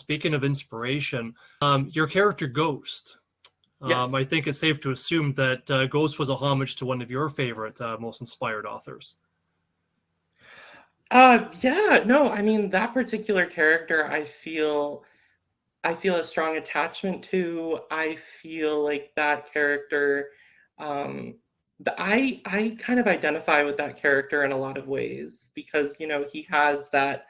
speaking of inspiration, your character Ghost. Yes. I think it's safe to assume that Ghost was a homage to one of your favorite, most inspired authors. Yeah, no, I mean that particular character I feel a strong attachment to. I feel like that character I kind of identify with that character in a lot of ways because, he has that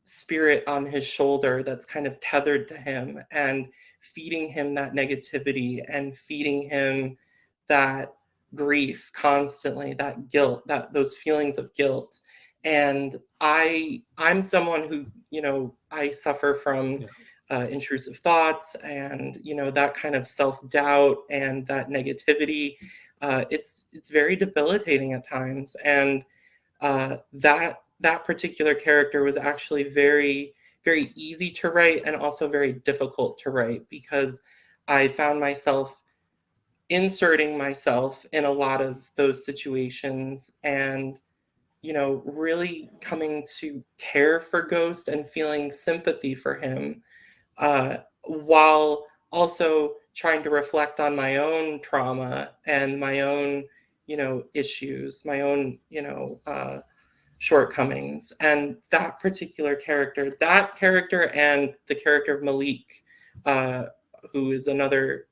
spirit on his shoulder that's kind of tethered to him and feeding him that negativity and feeding him that grief constantly, that guilt, that those feelings of guilt. And I'm someone who, I suffer from Yeah. intrusive thoughts and, that kind of self-doubt and that negativity. It's very debilitating at times. And that particular character was actually very, very easy to write and also very difficult to write because I found myself inserting myself in a lot of those situations and, really coming to care for Ghost and feeling sympathy for him, while also trying to reflect on my own trauma and my own, issues, my own, shortcomings. And that character and the character of Malik, uh, who is another,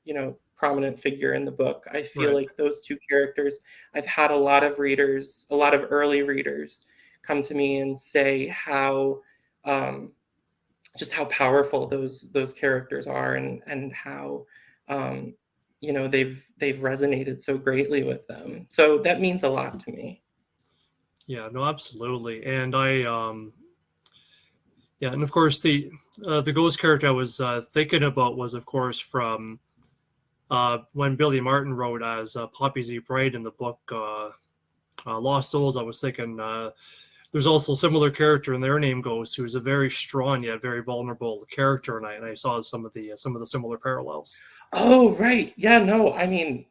prominent figure in the book, I feel Right. like those two characters, I've had a lot of readers, a lot of early readers come to me and say how, just how powerful those characters are, and how, um, they've resonated so greatly with them. So that means a lot to me. Yeah, no, absolutely. And yeah, and of course the Ghost character I was thinking about was, of course, from when Billy Martin wrote as Poppy Z. Bride in the book Lost Souls. I was thinking there's also a similar character in their name Ghost, who's a very strong yet very vulnerable character, and I saw some of the similar parallels. Oh, right. Yeah, no, I mean,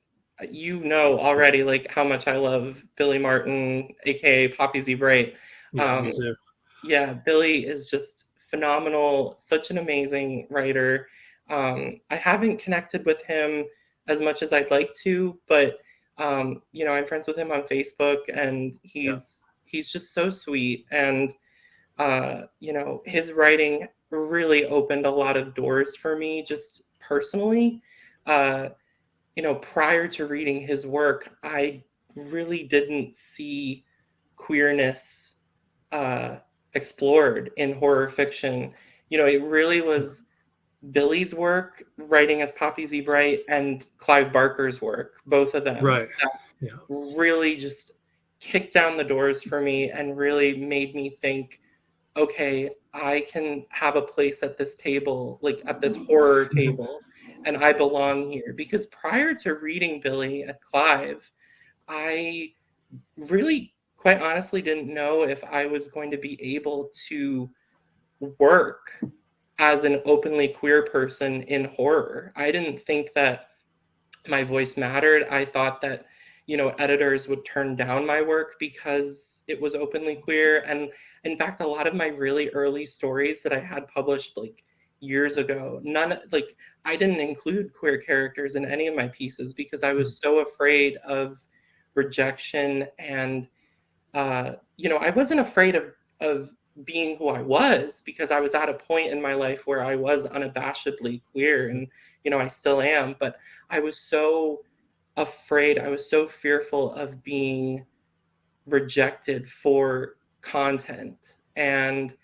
you know already like how much I love Billy Martin, aka Poppy Z. Bright. Yeah, me Um, too. yeah, Billy is just phenomenal, such an amazing writer. I haven't connected with him as much as I'd like to, but I'm friends with him on Facebook, and Yeah. he's just so sweet. And his writing really opened a lot of doors for me, just personally. Uh, Prior to reading his work, I really didn't see queerness uh, explored in horror fiction. It really was Billy's work, writing as Poppy Z. Bright, and Clive Barker's work, both of them, Right. that Yeah. really just kicked down the doors for me and really made me think, okay, I can have a place at this table, like at this horror table, and I belong here. Because prior to reading Billy and Clive, I really, quite honestly, didn't know if I was going to be able to work as an openly queer person in horror. I didn't think that my voice mattered. I thought that, editors would turn down my work because it was openly queer. And in fact, a lot of my really early stories that I had published like years ago, I didn't include queer characters in any of my pieces because I was so afraid of rejection. And I wasn't afraid of being who I was because I was at a point in my life where I was unabashedly queer, and I still am. But I was so afraid, I was so fearful of being rejected for content. And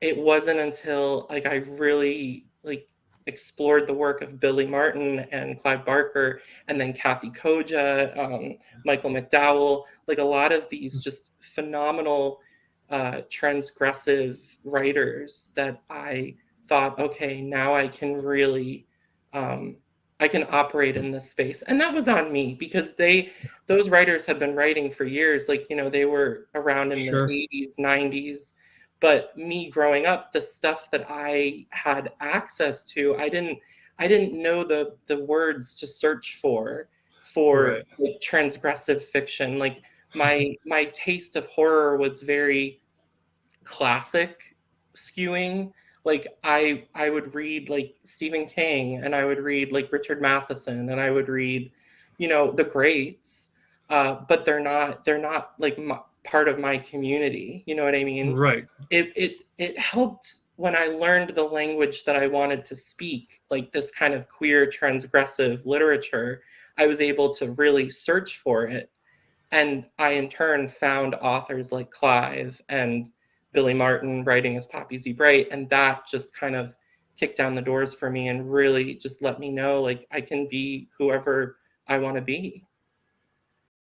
it wasn't until like I really like explored the work of Billy Martin and Clive Barker, and then Kathy Koja, Michael McDowell, like a lot of these just phenomenal transgressive writers, that I thought, okay, now I can really I can operate in this space. And that was on me because those writers have been writing for years. Like, they were around in the Sure. 80s, 90s. But me growing up, the stuff that I had access to, I didn't know the words to search for Right. like transgressive fiction. Like my taste of horror was very classic skewing. Like I would read like Stephen King, and I would read like Richard Matheson, and I would read, you know, the greats, but they're not like part of my community. You know what I mean? Right. It helped when I learned the language that I wanted to speak, like this kind of queer transgressive literature. I was able to really search for it, and I in turn found authors like Clive and Billy Martin writing as Poppy Z. Bright, and that just kind of kicked down the doors for me and really just let me know like I can be whoever I want to be.